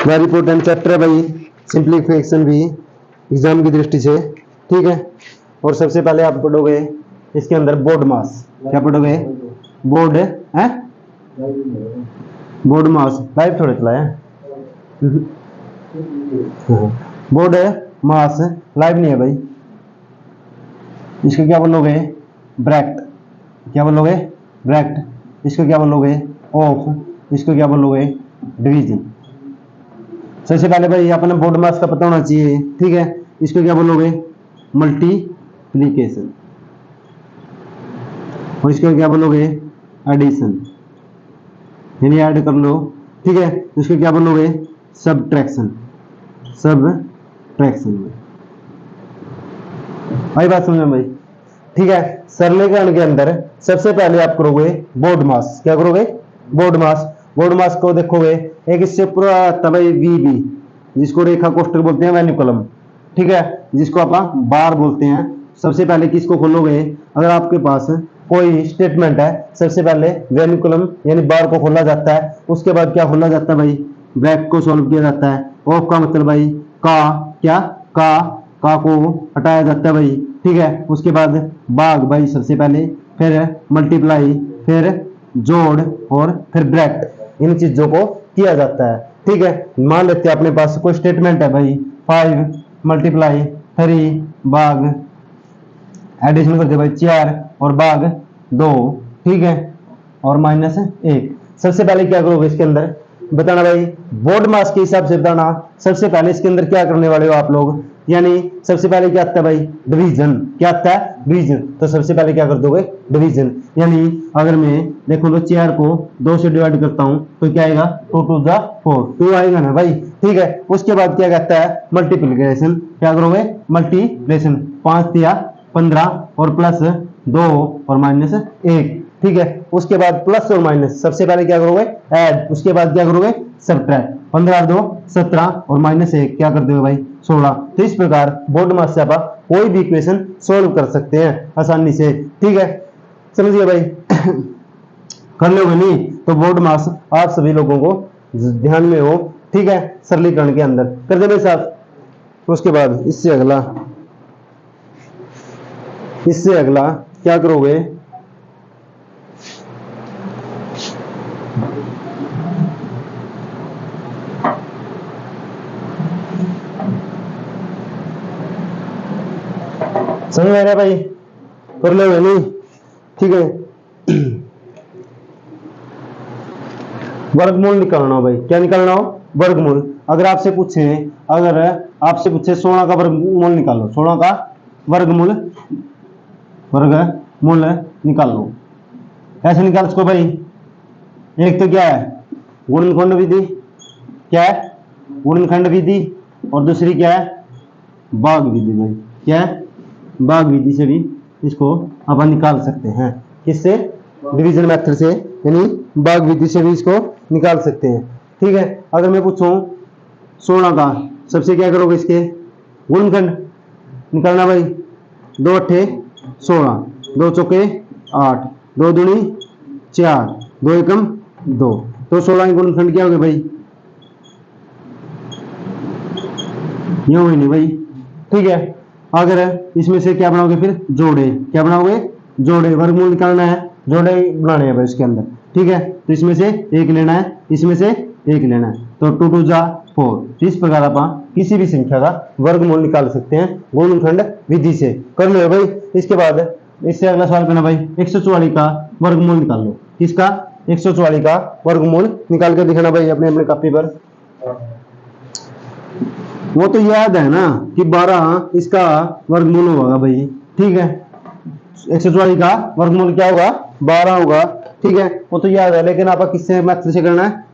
Very important chapter है भाई, simplification भी एग्जाम की दृष्टि से, ठीक है। और सबसे पहले आप पढ़ोगे इसके अंदर बोर्ड मास। क्या पढ़ोगे? बोर्ड है, बोर्ड मास। लाइव थोड़े चलाया बोर्ड मास लाइव नहीं है भाई। इसको क्या बोलोगे? ब्रैकेट। क्या बोलोगे? ब्रैकेट। इसको क्या बोलोगे? ऑफ। इसको क्या बोलोगे? डिवीजन। सबसे पहले भाई अपने बोर्ड मास का पता होना चाहिए, ठीक है। इसको क्या बोलोगे? मल्टीप्लीकेशन। और इसको क्या बोलोगे? एडिशन, यानी ऐड कर लो, ठीक है। इसको क्या बोलोगे? सब्ट्रैक्शन। सब्ट्रैक्शन भाई, बात समझ में भाई, ठीक है। सरलीकरण के अंदर सबसे पहले आप करोगे बोर्ड मास। क्या करोगे? बोर्ड मास। बोर्ड मास को देखोगे, एक इससे पूरा आता भाई वीबी, जिसको रेखा कोष्ठक बोलते हैं, वैल्यू कॉलम, ठीक है, जिसको आप बार बोलते हैं। सबसे पहले किसको खोलोगे? अगर आपके पास कोई स्टेटमेंट है, सबसे पहले वैल्यू कॉलम यानी बार को खोला जाता है। उसके बाद क्या खोला जाता है भाई? ब्रैकेट को सॉल्व किया जाता है। ऑफ का मतलब भाई का, क्या का को हटाया जाता है भाई, ठीक है। उसके बाद भाग भाई सबसे पहले, फिर मल्टीप्लाई, फिर जोड़ और फिर ब्रैकेट, इन चीजों को किया जाता है, ठीक है। मान लेते हैं अपने पास कोई स्टेटमेंट है भाई, 5 मल्टीप्लाई 3 भाग एडिशन करते भाई 4 और भाग 2, ठीक है, और -1। सबसे पहले क्या करोगे इसके अंदर बताना भाई, बोर्ड मास के हिसाब से बताना। सबसे पहले इसके अंदर क्या करने वाले हो आप लोग, यानी सबसे पहले क्या आता है भाई? डिवीजन। क्या आता है? डिवीजन। तो सबसे पहले क्या कर दोगे? डिवीजन। यानी अगर मैं देखो तो 4 को 2 से डिवाइड करता हूं तो क्या आएगा? 2 2 जा 4, 2 आएगा ना भाई, ठीक है। उसके बाद क्या कहता है? मल्टीप्लीकेशन। क्या करोगे? मल्टीप्लीकेशन। 5 दिया 15 और प्लस 2 और -1, ठीक है। उसके बाद प्लस और माइनस, सबसे पहले क्या करोगे? ऐड। उसके बाद क्या करोगे? सब्ट्रैक्ट। 15 2 17 और -1 क्या कर दोगे भाई? 16। तो इस प्रकार बोर्ड मास से आप कोई भी इक्वेशन सोल्व कर सकते हैं आसानी से, ठीक है। समझिए भाई कर लोगे नहीं तो बोर्ड मास आप सभी लोगों को ध्यान में हो, ठीक है। सरलीकरण के अंदर कर दे भाई साहब। उसके बाद इससे अगला क्या करोगे? समझ में आ रहा है भाई? कर लो नहीं, ठीक है। वर्गमूल निकालना हो भाई। क्या निकालना हो? वर्गमूल। अगर आपसे पूछे 16 का वर्गमूल निकालो, 16 का वर्गमूल निकाल लो। कैसे निकाल इसको भाई? एक तो क्या है? गुणनखंड विधि। क्या है? गुणनखंड विधि। और दूसरी क्या है? भाग विधि भाई। क्या है? भाग विधि से भी इसको अपन निकाल सकते हैं। किससे? डिवीजन मेथड से, यानी भाग विधि से भी इसको निकाल सकते हैं, ठीक है। अगर मैं पूछूं 16 का, सबसे क्या करोगे? इसके गुणनखंड निकालना भाई। 2 8 16, 2 चौके 8, 2 दूनी 4, 2 एकम 2। तो 16 के गुणनखंड क्या हो गए भाई? ये हुए नहीं भाई, ठीक है। अगर इसमें से क्या बनाओगे? फिर जोड़े। क्या बनाओगे? जोड़े। वर्गमूल निकालना है, जोड़े बनाने हैं भाई इसके अंदर, ठीक है। तो इसमें से एक लेना है, इसमें से एक लेना है, तो 2 2 जा 4। इस प्रकार आप किसी भी संख्या का वर्गमूल निकाल सकते हैं गुणनखंड विधि से। कर लो भाई। इसके बाद इससे अगला सवाल करना भाई, 144 का वर्गमूल निकाल लो। किसका? 144 का वर्गमूल निकाल कर दिखाना भाई अपने अपने कॉपी पर। वो तो याद है ना कि 12 इसका वर्गमूल होगा भाई, ठीक है। 144 का वर्गमूल क्या होगा? 12 होगा, ठीक है। वो तो याद है, लेकिन आप किससे मेथड से करना है?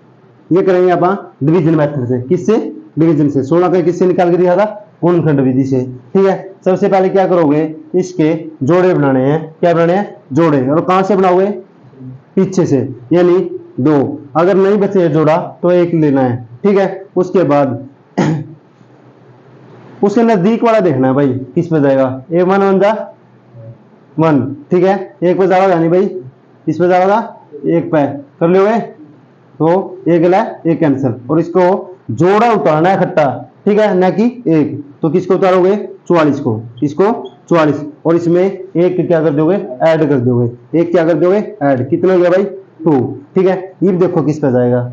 ये करेंगे आप डिवीजन मेथड से। किससे? डिवीजन से। 16 का किससे निकाल के दिया था? गुणनखंड विधि से, ठीक है। सबसे पहले क्या करोगे? इसके जोड़े बनाने हैं। क्या बनाने हैं? जोड़े। और कहां से बनाओगे? पीछे से, यानी 2। अगर नहीं बचे जोड़ा तो 1 लेना है, ठीक है। उसके बाद उसके नजदीक वाला देखना है भाई, किस पे जाएगा? 1 1 1 जा 1, ठीक है। 1 पे जाएगा यानी भाई इस पे जाएगा 1 पे। कर लोगे तो 1 गला 1 कैंसिल, और इसको जोड़ा उतारना है इकट्ठा, ठीक है, ना कि एक। तो किसको उतारोगे? 44 को। किसको? 44। और इसमें एक क्या कर दोगे? ऐड कर दोगे। एक क्या कर दोगे? ऐड। कितना हो गया भाई? 2। ठीक है, ये देखो किस पे जाएगा।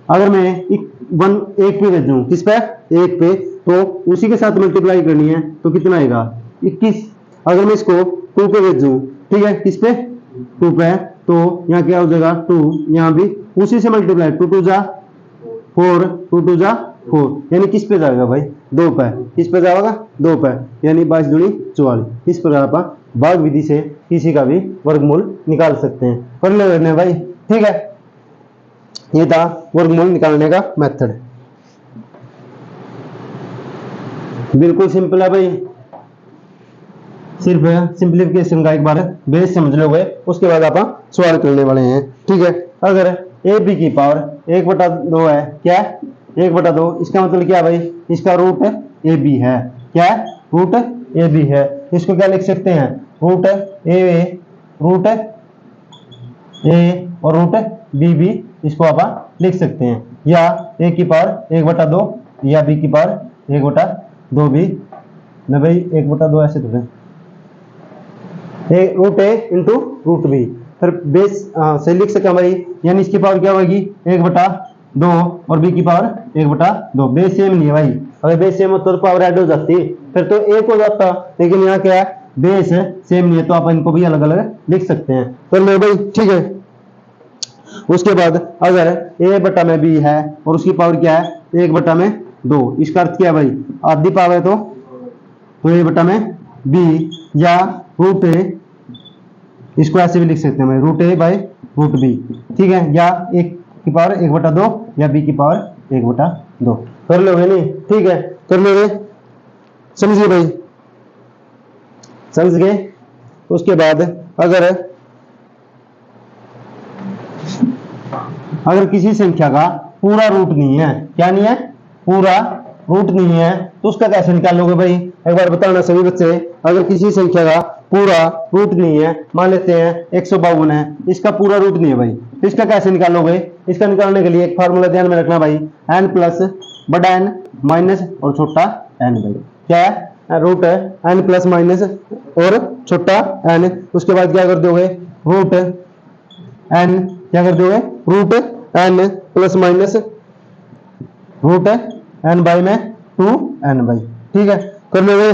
अगर मैं एक पे भेजूं, किस पे? एक पे, तो उसी के साथ मल्टीप्लाई करनी है, तो कितना आएगा? 21। अगर मैं इसको 2 पे भेजूं, ठीक है, किस पे? 2 पे, तो यहाँ क्या हो जाएगा? 2। यहाँ भी उसी से मल्टीप्लाई, 2 2 जा 4, 2 2 जा 4, यानी किस पे जाएगा भाई? 2 पे। किस पे जाएगा? 2 पे, यानी 22 दूनी 44। इस प्रकार आप भाग विधि से किसी का भी वर्गमूल निकाल सकते हैं। कर लेने भाई, ठीक है। ये था वर्गमूल निकालने का मेथड। बिल्कुल सिंपल है भाई, सिर्फ सिंप्लीफिकेशन का एक बार बेस समझ लोगे, उसके बाद आप सवाल करने वाले हैं, ठीक है। अगर ए बी की पावर 1/2 है, क्या? 1/2, इसका मतलब क्या भाई? इसका रूट ए बी है। क्या है? रूट ए बी है। इसको क्या लिख सकते हैं? रूट ए और रूट बी भी इसको आप लिख सकते हैं, या ए की पावर 1/2 या बी की पावर 1/2 भी न भाई, 1/2 ऐसे थोड़े, रूट ए इंटू रूट बी, फिर बेस से लिख सके भाई, यानी इसकी पावर क्या होगी? 1/2 और बी की पावर 1/2। बेस सेम नहीं है भाई, अगर बेस सेम होता तो पावर ऐड हो जाती, फिर तो एक हो जाता, लेकिन यहाँ क्या है? बेस सेम नहीं है, तो आप इनको भी अलग अलग लिख सकते हैं। तो ले भाई, ठीक है। उसके बाद अगर a बटा में b है और उसकी पावर क्या है? 1/2, इसका अर्थ क्या है भाई? आधी पावर है, तो a बटा में b, या रूट ए, इसको ऐसे भी लिख सकते हैं भाई, root A by root B, ठीक है, या एक की पावर 1/2 या बी की पावर 1/2। कर लोगे नहीं? ठीक है, कर लोगे, समझिए भाई, समझ गए। उसके बाद अगर किसी संख्या का पूरा रूट नहीं है, क्या नहीं है? पूरा रूट नहीं है, तो उसका कैसे निकालोगे भाई? एक बार बताना सभी बच्चे। अगर किसी संख्या का पूरा रूट नहीं है, मान लेते हैं 152 है, इसका पूरा रूट नहीं है भाई, तो इसका कैसे निकालोगे? इसका निकालने के लिए एक फार्मूला ध्यान में रखना भाई, n प्लस बड़ा n माइनस और छोटा n भाई। क्या है? रूट n प्लस माइनस और छोटा n। उसके बाद क्या कर दोगे? रूट n, क्या कर दोगे? Root n plus minus root n by में 2n बाई, ठीक है, कर लोगे।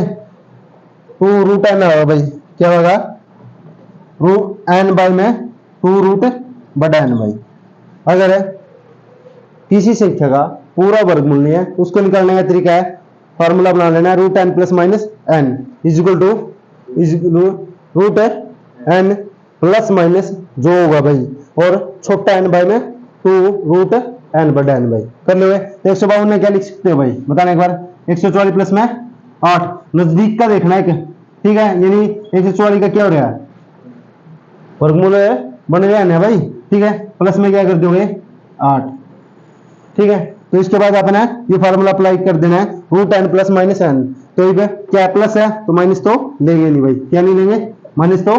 2 रूट n होगा भाई, क्या होगा? रूट n बाई में 2 रूट बड़ा n बाई। अगर किसी संख्या का पूरा वर्गमूल नहीं है, उसको निकालने का तरीका है, फॉर्मूला बना लेना है, root n plus minus n is equal to root n plus minus जो होगा भाई, और छोटा n बाई में 2 रूट n बड़ा n बाई। कर लोगे। 152 में क्या लिख सकते हो भाई? बताना एक बार। 144 प्लस में 8, नजदीक का देखना है, ठीक है, यानी 144 का क्या हो रहा है? वर्गमूल बन गया ना भाई, ठीक है, प्लस में क्या कर दोगे? 8, ठीक है। तो इसके बाद अपना ये फार्मूला अप्लाई कर देना है, root n plus minus n। तो ये क्या प्लस है, तो माइनस तो लेंगे नहीं भाई, क्या नहीं लेंगे? माइनस तो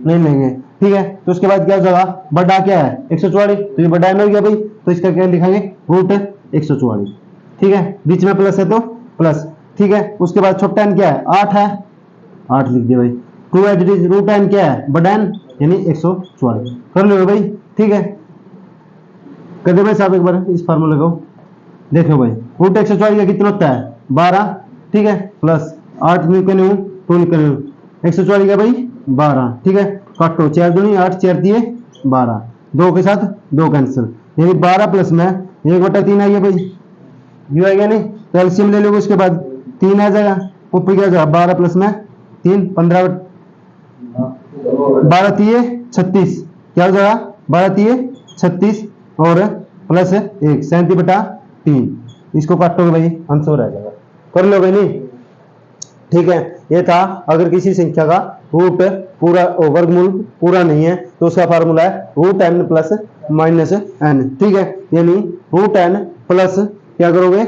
नहीं लेंगे, ठीक है। तो उसके बाद क्या हो जाएगा? बड़ा क्या है? 144, तो ये बड़ा n हो गया भाई, तो इसका क्या लिखेंगे? रूट 144, ठीक है, बीच में प्लस है तो प्लस, ठीक है। उसके बाद छोटा n क्या है? 8 है, 8 लिख दिया भाई। 2 एज इज रूट n क्या है? बड़ा n, यानी 144। कर लो भाई, ठीक है। कर दे भाई साहब एक बार इस फार्मूले को देखो भाई, रूट 144 का कितना होता है? 12, ठीक है, प्लस 8 निकले हूँ, 2 निकले हूँ, 144 का भाई 12, ठीक है, काटो, 4 दूनी 8, 4 दिए 12, 2 के साथ 2 कैंसिल, यानी 12 प्लस में 1/3 आ गया भाई, यू आ गया नहीं? तो एलसीएम ले लोगे, उसके बाद 3 आ जाएगा, ऊपर क्या जाएगा? 12 प्लस में 3, 15, 12 3 36, क्या हो जाएगा? 12 3 36 और प्लस 1, 37/3, इसको काटोगे भाई, आंसर आ जाएगा। कर लो भाई नहीं? ठीक है, ये था अगर किसी संख्या का रूट पूरा वर्गमूल पूरा नहीं है, तो उसका फार्मूला है root n plus minus n, ठीक है, यानी रूट n प्लस क्या करोगे?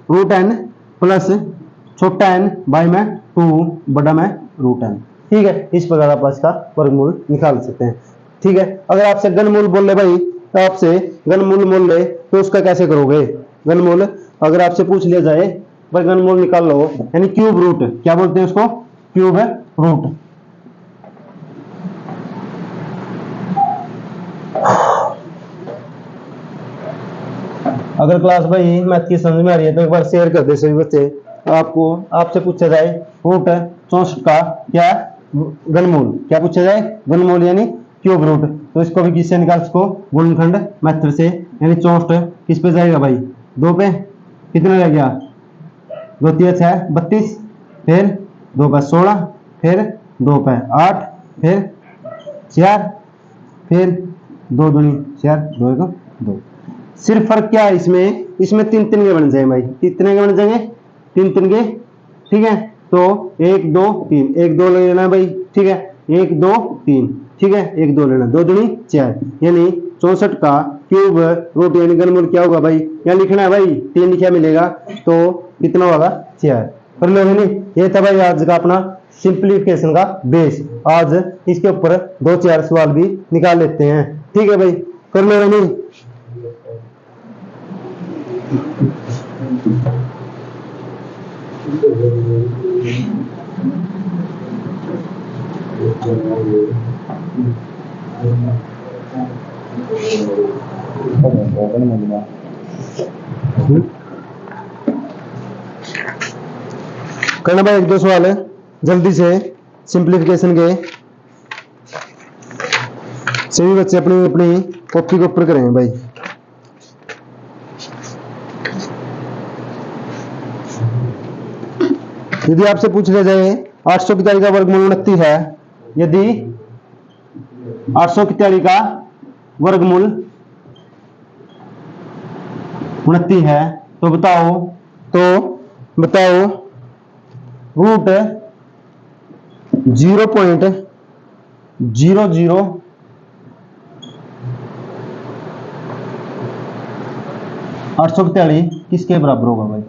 रूट n प्लस छोटा n बाई में 2 बड़ा में रूट n, ठीक है। इस प्रकार आप इसका वर्गमूल निकाल सकते हैं, ठीक है। अगर आपसे घनमूल बोल ले भाई, तो आपसे घनमूल बोल ले, तो उसका कैसे करोगे? घनमूल अगर आपसे पूछ लिया जाए भाई घनमूल निकाल लो, यानी क्यूब रूट, क्या बोलते हैं उसको, क्यूब रूट। अगर क्लास भाई मैथ की समझ में आ रही है तो एक बार शेयर कर दे सभी बच्चे। आपको आपसे पूछा जाए रूट 64 का क्या घनमूल, क्या पूछा जाए, घनमूल यानी क्यूब रूट, तो इसको भी किससे निकाल सको, गुणनखंड मेथड से, यानी 64 किस पे जाएगा भाई, 2 पे, कितना रह गया, 2 3 6 32, फिर 2 पे 16, फिर 2 पे 8, फिर 4, फिर 2 दूनी 4, 2 1 2। सिर्फ फर्क क्या है इसमें, इसमें 3 3 के बन जाए भाई, कितने के बन जाएंगे, 3 3 के, ठीक है। तो 1 2 3, 1 2 ले लेना भाई, ठीक है, 1 2 3, ठीक है, 1 2 लेना, 2 दूनी 4, यानी 64 का क्यूब रूट यानी घनमूल क्या होगा भाई, यहाँ लिखना है भाई, 3 लिखा मिलेगा तो कितना होगा 4। कर लो नहीं, ये था भाई आज का अपना सिंप्लीफिकेशन का बेस। आज इसके ऊपर 2 4 सवाल भी निकाल लेते हैं, ठीक है भाई, कर लो नहीं। करना भाई 1 2 सवाल है जल्दी से सिंप्लीफिकेशन के, सभी बच्चे अपनी अपनी कॉपी के ऊपर करेंगे भाई। यदि आपसे पूछ लिया जाए 842 का वर्गमूल 29 है, यदि 842 का वर्गमूल 29 है तो बताओ रूट 0.00 किसके बराबर होगा भाई,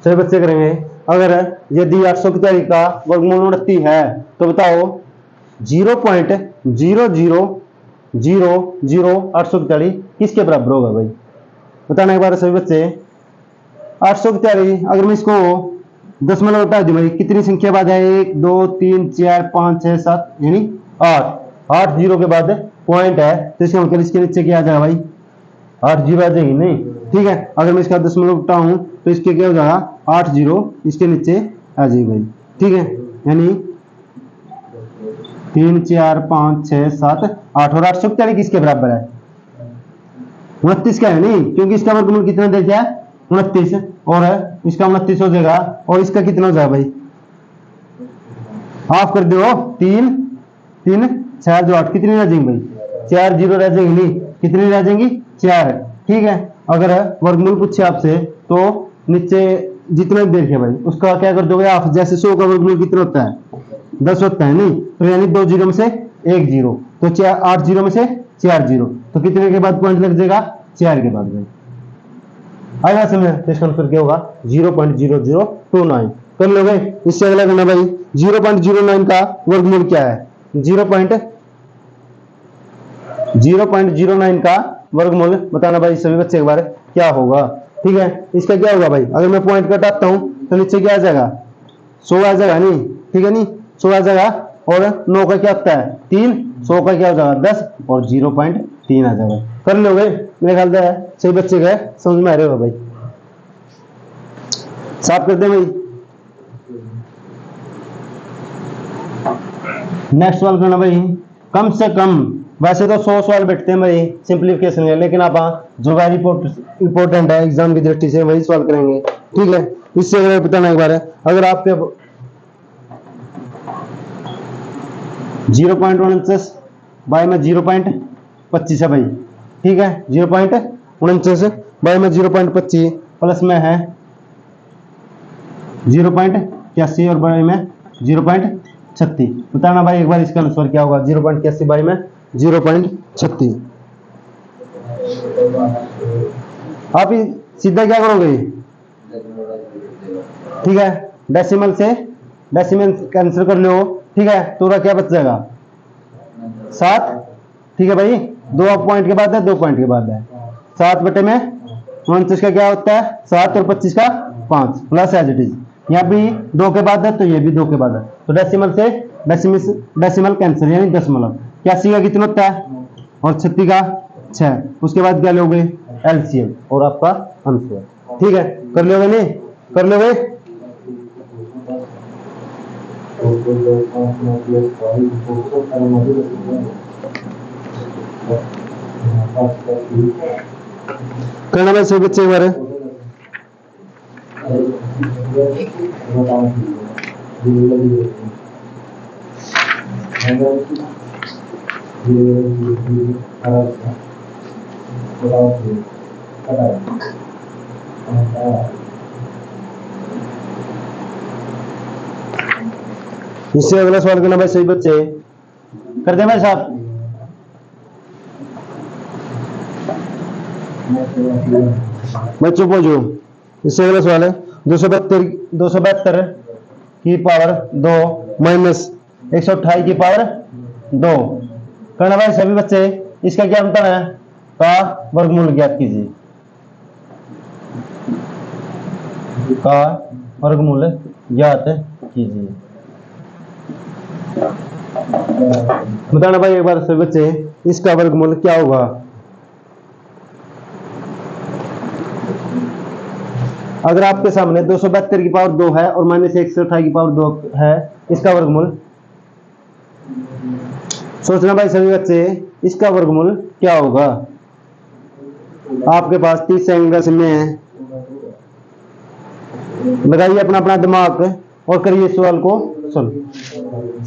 सभी बच्चे करेंगे। अगर यदि 842 का वर्गमूल 29 है तो बताओ 0.0000 किसके बराबर होगा भाई, बताना एक बार सभी बच्चे। 842 अगर मैं इसको दशमलव हटा दूं भाई, कितनी संख्या बाद है, 1 2 3 4 5 6 7, यानी 8 जीरो के बाद पॉइंट है, तो इसका मतलब इसके नीचे क्या आ जाएगा भाई, 8 जीरो आ जाएगी नहीं, ठीक है। अगर मैं इसका दशमलव हटाऊं तो इसके क्या हो जाएगा, 8 जीरो इसके नीचे आ जाएगी भाई, ठीक है, यानी 3 4 5 6 7 8, और 842 किसके बराबर है, 29 का है नहीं, क्योंकि इसका वर्गमूल कितना दे दिया 29, और इसका 29 हो जाएगा, और इसका कितना हो जाएगा भाई, हाफ कर दो, 3 3 4 जो 8, कितनी रह जाएंगी भाई, 4 जीरो रह जाएंगी नहीं, कितनी रह जाएंगी 4, ठीक है। अगर वर्गमूल पूछे आपसे तो नीचे जितना देखे भाई उसका क्या कर दोगे आप, जैसे 100 का वर्गमूल कितना होता है 10 होता है नहीं, तो यानी 2 जीरो में से 1 जीरो, तो 8 जीरो में से 4 जीरो, तो कितने के बाद पॉइंट लग जाएगा, 4 के बाद भाई, आएगा समझ, तो इसका आंसर क्या होगा 0.0029। कर लोगे। इससे अगला करना भाई 0.09 का वर्गमूल क्या है, 0.09 का वर्गमूल बताना भाई सभी बच्चे एक बार क्या होगा, ठीक है। इसका क्या होगा भाई, अगर मैं पॉइंट कटाता हूं तो नीचे क्या आ जाएगा 100 आ जाएगा नहीं, ठीक है, नहीं 100 आ जाएगा, और 9 का क्या होता है 3, 100 का क्या हो जाएगा 10, और 0.3 आ जाएगा। कर लोगे मेरे ख्याल से सही बच्चे गए, समझ में आ रहे हो भाई, साफ कर दे भाई। नेक्स्ट सवाल करना भाई, कम से कम, वैसे तो 100 सवाल बैठते हैं भाई सिंप्लीफिकेशन में, लेकिन आप जो वेरी इंपॉर्टेंट है एग्जाम की दृष्टि से वही सवाल करेंगे, ठीक है। इससे अगर बताना एक बार है, अगर आपके 0.49 बाय में 0.25 है भाई, ठीक है, 0.49 बाय में 0.25 प्लस में है 0.81 और बाय में 0.36, बताना भाई एक बार इसका आंसर क्या होगा, 0.81 बाय में 0.36। आप सीधा क्या करोगे, ठीक है, डेसिमल से डेसिमल कैंसिल कर लो, ठीक है, तो क्या बच जाएगा 7, ठीक है भाई, 2 पॉइंट के बाद है 2 पॉइंट के बाद है, 7 बटे में 29 का क्या होता है 7 और 25 का 5 प्लस एज इट इज। यहाँ भी 2 के बाद है तो ये भी 2 के बाद है, तो डेसिमल से डेसिमल कैंसिल यानी दशमलव। 81 का कितना होता है और 36 का 6, उसके बाद क्या लोगे एलसीएम और आपका आंसर। ठीक है, कर लोगे नहीं, कर लोगे। करना भाई सभी बच्चे एक बार इससे अगला सवाल करना भाई सही बच्चे, कर दे भाई साहब। बच्चों पूछो, इससे अगला सवाल है 272 की पावर 2 माइनस 128 की पावर 2 करना भाई सभी बच्चे। इसका क्या अंतर है का वर्गमूल ज्ञात कीजिए, का वर्गमूल ज्ञात कीजिए। बताना भाई एक बार सभी बच्चे, इसका वर्गमूल क्या होगा। अगर आपके सामने 272 की पावर 2 है और माइनस 128 की पावर 2 है, इसका वर्गमूल सोचना भाई सभी बच्चे, इसका वर्गमूल क्या होगा। आपके पास 30 सेकंड का समय है, लगाइए अपना अपना दिमाग और करिए सवाल को सुन।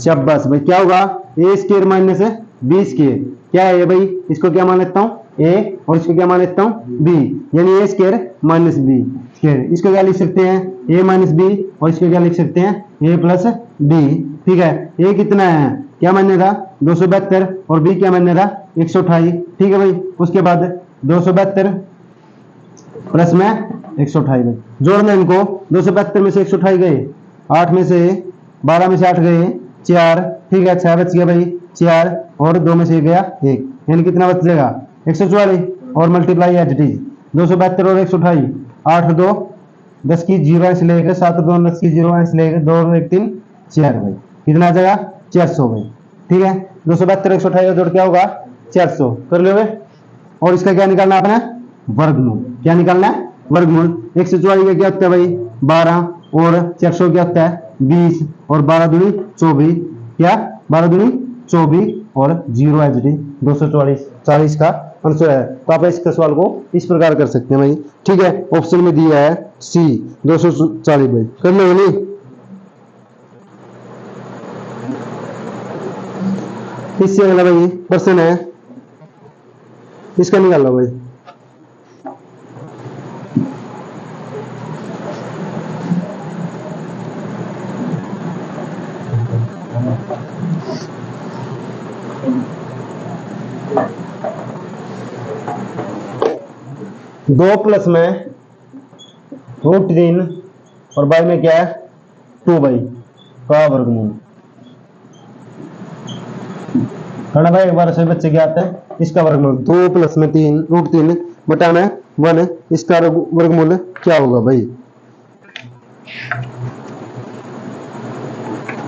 शाबाश भाई, क्या होगा ए स्क्वायर माइनस बी स्क्वायर, क्या है ये भाई, इसको क्या मान लेता हूं ए और इसको क्या मान लेता हूं बी, यानी ए स्क्वायर माइनस बी स्क्वायर। इसको क्या लिख सकते हैं ए माइनस बी और इसको क्या लिख सकते हैं ए प्लस बी। ठीक है, ए कितना है क्या मान्य था 272 और बी क्या मान्य था 128। ठीक है भाई, उसके बाद 272 प्लस में 128 में जोड़ना इनको, 272 में से 128 गए, 8 में से 12 में से 8 गए 4, ठीक है 6 बच गया भाई 4 और 2 में से गया 1, यानी कितना बच जाएगा 144 और मल्टीप्लाई एज इट इज 272 और 128, 8 2 10 की 0 ऐसे लेकर 7 2 10 की 0 ऐसे लेकर 2 1 3 4 भाई, कितना आ जाएगा 400 भाई। ठीक है, 272 128 का जोड़ क्या होगा 400, कर लोगे। और इसका क्या निकालना आपने वर्गमूल, क्या निकालना है वर्गमूल। 144 का क्या होता है भाई 12 और 400 क्या होता है 20 और 12 दूनी 24, क्या 12 दूनी 24 और 0 एज इट इज 244 का आंसर है। तो आप इस सवाल को इस प्रकार कर सकते हैं भाई। ठीक है, ऑप्शन में दिया है सी 240 भाई, कर लो नहीं। इससे अगला भाई प्रश्न है, इसका निकाल लो भाई। दो प्लस में √3 और बाई में क्या है 2 बाई का वर्गमूल। करना भाई एक बार सभी बच्चे क्या आते हैं, इसका वर्गमूल 2 प्लस में 3 √3 बटा में 1, इसका वर्गमूल क्या होगा भाई।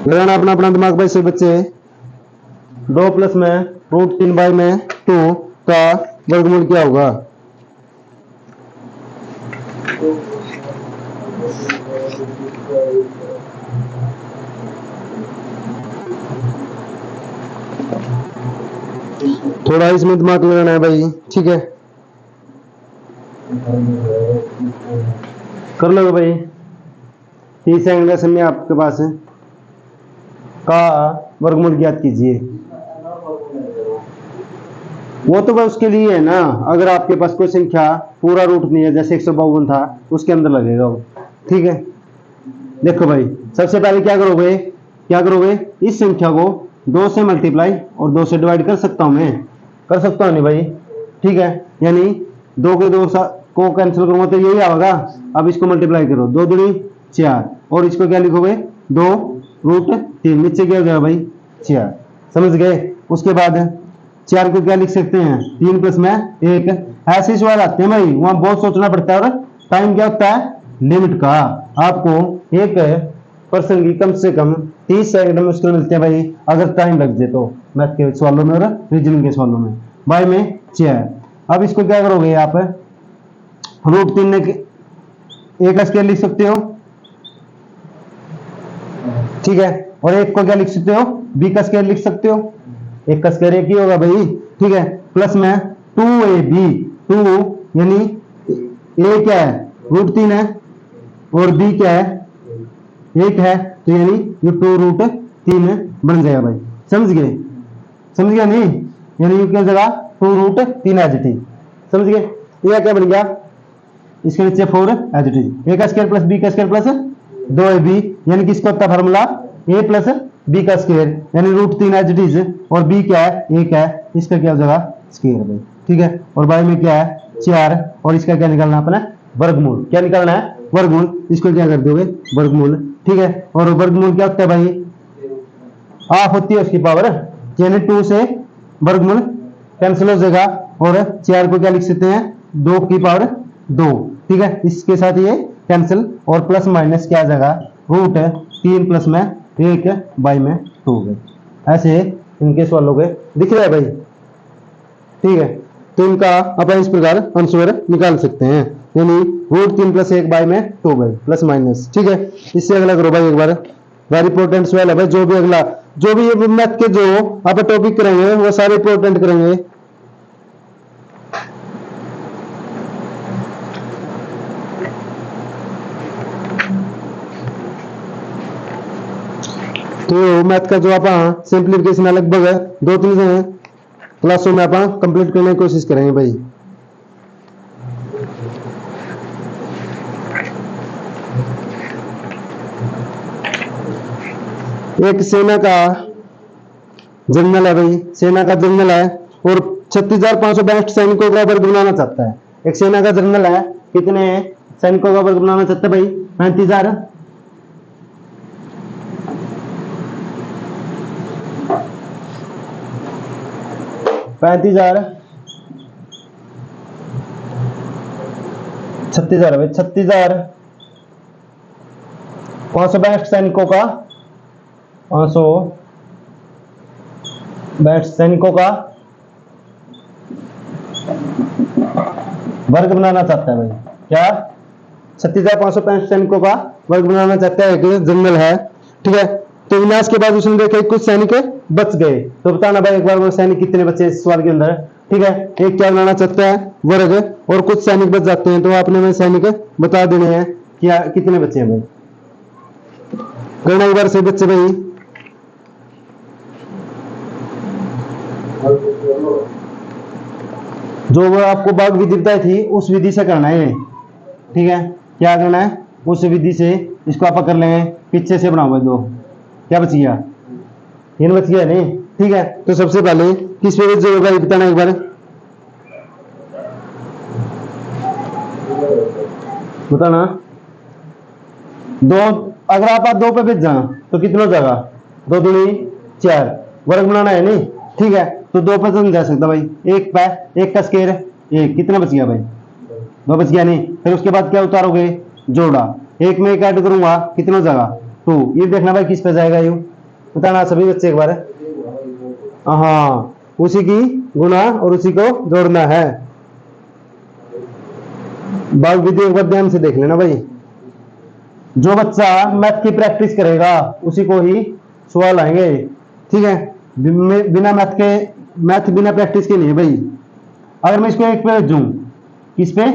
लगाना अपना अपना दिमाग भाई सभी बच्चे। 2 प्लस में √3 बाई में 2 का वर्गमूल क्या होगा। थोड़ा इसमें दिमाग लगाना है भाई। ठीक है, कर लो भाई। 30 सेकंड का समय आपके पास है, का वर्गमूल ज्ञात कीजिए। वो तो भाई उसके लिए है ना, अगर आपके पास कोई संख्या पूरा रूट नहीं है जैसे 152 था उसके अंदर लगेगा वो। ठीक है, देखो भाई सबसे पहले क्या करोगे इस संख्या को 2 से मल्टीप्लाई और 2 से डिवाइड कर सकता हूं मैं, कर सकता हूं नहीं भाई। ठीक है, यानी 2 के 2 को कैंसिल करूंगा तो यही आएगा। अब इसको मल्टीप्लाई करो 2 दूनी 4 और इसको क्या लिखोगे 2√3, नीचे क्या हो जाएगा भाई 4, समझ गए। उसके बाद 4 को क्या लिख सकते हैं 3 प्लस में 1, ऐसे सवाल आते हैं भाई, वहां बहुत सोचना पड़ता है, और टाइम क्या होता है लिमिट का। आपको एक पर्सन की कम से कम 30 सेकंड मुश्किल मिलते हैं भाई, अगर टाइम लग जाए तो, मैथ के सवालों में और रीजनिंग के सवालों में। बाय में चेयर। अब इसको क्या करोगे आप, √3 ने ए का स्केयर लिख सकते हो, ठीक है, और एक को क्या लिख सकते हो, बी का स्केयर लिख सकते हो। एक का स्केयर एक ही होगा भाई, ठीक है, प्लस में 2ab, 2 यानी ए क्या है √3 है, और बी क्या है 1 है, तो यानी ये 2√3 बन जाएगा भाई। समझ गए, समझ गया नहीं, यानी ये क्या जगह 2√3 एज इट इज। समझ गए, यह क्या बन गया, इसके नीचे 4 एज इट इज। ए का स्केयर प्लस बी का स्केयर प्लस 2ab, यानी किसका होता है फार्मूला, ए प्लस बी का स्केयर, यानी √3 एज इट इज, और बी क्या है 1 है, इसका क्या हो जाएगा स्केयर भाई, ठीक है। और बाई में क्या है 4, और इसका क्या निकालना अपना वर्गमूल, क्या निकालना है वर्गमूल, इसको क्या कर दोगे वर्गमूल, ठीक है। और वर्गमूल क्या होता है भाई, हाफ होती है उसकी पावर, यानी 2 से वर्गमूल कैंसिल हो जाएगा, और 4 को क्या लिख सकते हैं 2 की पावर 2, ठीक है, इसके साथ ये कैंसिल, और प्लस माइनस क्या आ जाएगा √3 प्लस में 1 बाई में 2 गए। ऐसे इनके सवालों के दिख रहा है भाई, ठीक है। तो इनका अपन इस प्रकार आंसर निकाल सकते हैं, यानी √3 प्लस 1 बाई में 2 बाई प्लस माइनस, ठीक है। इससे अगला करो भाई एक बार, वेरी इंपॉर्टेंट सवाल है भाई, जो भी अगला जो भी ये मैथ के जो आप टॉपिक करेंगे वो सारे इंपॉर्टेंट करेंगे। तो मैथ का जो आप सिंप्लीफिकेशन लगभग 2-3 क्लासों में आप कंप्लीट करने की कोशिश करेंगे भाई। एक सेना का जनरल है भाई, सेना का जनरल है और 36,562 सैनिकों का वर्ग बनाना चाहता है। एक सेना का जनरल है, कितने सैनिकों का वर्ग बनाना चाहता है भाई 35,000, 36,000 भाई 36,562 सैनिकों का 562 सैनिकों का वर्ग बनाना चाहता है भाई, क्या 36,565 सैनिकों का वर्ग बनाना चाहता है, एक जनरल है, ठीक है। तो विनाश के बाद उसने देखा कुछ सैनिक बच गए, तो बताना भाई एक बार वो सैनिक कितने बचे इस सवाल के अंदर, ठीक है। एक क्या बनाना चाहता है वर्ग, और कुछ सैनिक बच जाते हैं, तो आपने में सैनिक बता देने हैं क्या कितने बचे हैं भाई, गणना एक बार से बच्चे भाई। जो वो आपको भाग विधि बताई थी उस विधि से करना है, ठीक है। क्या करना है उस विधि से, इसको आप कर लेंगे, पीछे से बनाओ दो, क्या बच गया ये बच गया नहीं, ठीक है। तो सबसे पहले किस पे जो होगा बताना एक बार, बताना दो, अगर आप 2 पे भेज जाना तो कितना हो जाएगा 2 दूनी 4, वर्ग बनाना है नहीं, ठीक है। तो 2 पे तो नहीं जा सकता भाई, 1 पे 1 का स्केयर 1, कितना बच गया भाई 2 बच गया नहीं। फिर उसके बाद क्या उतारोगे जोड़ा, 1 में 1 ऐड करूंगा कितना हो जाएगा 2, ये देखना भाई किस पे जाएगा, यू बताना सभी बच्चे एक बार, हाँ उसी की गुना और उसी को जोड़ना है। भाग विधि एक बार ध्यान से देख लेना भाई, जो बच्चा मैथ की प्रैक्टिस करेगा उसी को ही सवाल आएंगे, ठीक है। बिना मैथ बिना प्रैक्टिस के लिए भाई। अगर मैं इसको 1 पे भेजूं किस पे,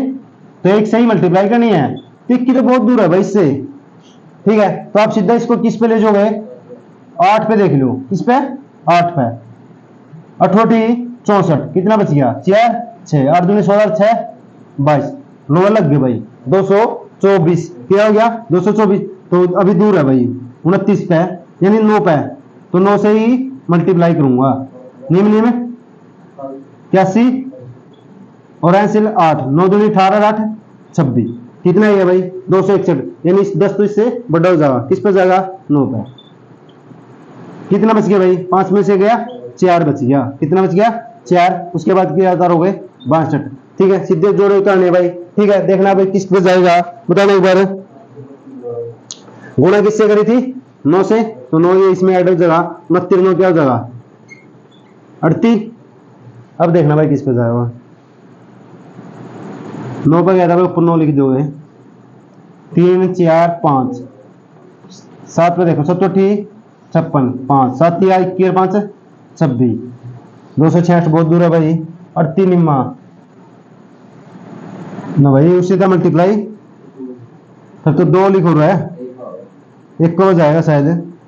तो 1 से ही मल्टीप्लाई करनी है, तो 1 की तो बहुत दूर है भाई इससे, ठीक है। तो आप सीधा इसको किस पे ले जाओगे 8 पे देख लो, किस पे 8 पे, 8 64 कितना बच गया 4 6, 8 दूनी 16 6 22, लोअर लग गए भाई 224, क्या हो गया 224, तो अभी दूर है भाई 29 पे, यानी 9 पे, तो 9 से ही मल्टीप्लाई करूंगा, निम्न में 81 और एंसिल 8, 9 दूनी 18 8 26, कितना है भाई 261, यानी 10 तो इससे बड़ा हो जाएगा, किस पे जाएगा 9 पे। कितना बच गया भाई 5 में से गया 4 बच गया, कितना बच गया 4, उसके बाद क्या हो गए 62, ठीक है, सीधे जोड़े उतारने भाई। ठीक है, देखना भाई किस पे जाएगा, बताना एक बार। गुणा किससे करी थी, 9 से, तो 9 ये इसमें ऐड हो जाएगा, 29 9 क्या हो जाएगा 38। अब देखना भाई किस पे जाएगा, 9 पे गया था भाई, ऊपर 9 लिख दोगे, 3 4 5 7 पे देखो, 7 56 5 7 21 5 26 266 बहुत दूर है भाई। 38 निम्मा ना भाई, उससे का मल्टीप्लाई, तब तो 2 लिखो रहा है, 1 को हो जाएगा शायद।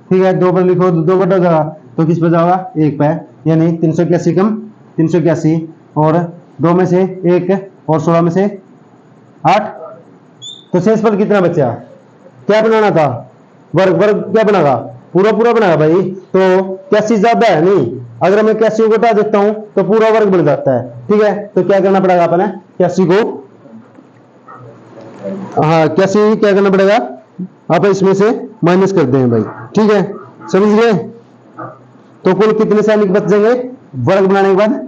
ठीक है, 2 पर लिखो, 2 बटा जाएगा, तो किस पे जाएगा 1 पे, यानी 381 कम 381, और 2 में से 1 और 16 में से 8, तो शेष पर कितना बचा, क्या बनाना था, वर्ग, वर्ग क्या बनागा, पूरा पूरा बनागा भाई, तो 81 ज्यादा है नहीं, अगर मैं 81 को घटा देता हूं तो पूरा वर्ग बन जाता है। ठीक है, तो क्या करना पड़ेगा अपने 81 को, हाँ 81 क्या करना पड़ेगा, आप इसमें से माइनस कर दें भाई। ठीक है, समझ गए, तो कुल कितने सैनिक बच जाएंगे वर्ग बनाने के बाद,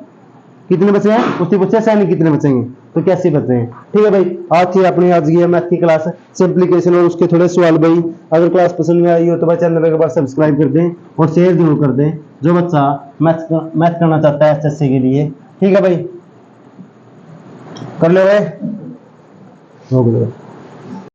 कितने बचे हैं, उससे पूछे सैनिक कितने बचेंगे, तो कैसे बचे हैं। ठीक है भाई, आज थी अपनी आज की मैथ की क्लास, सिंप्लीकेशन और उसके थोड़े सवाल भाई। अगर क्लास पसंद में आई हो तो भाई चैनल को बार सब्सक्राइब कर दें और शेयर जरूर कर दें, जो बच्चा मैथ करना चाहता है एसएससी के लिए। ठीक है भाई, कर लो भाई, हो गया।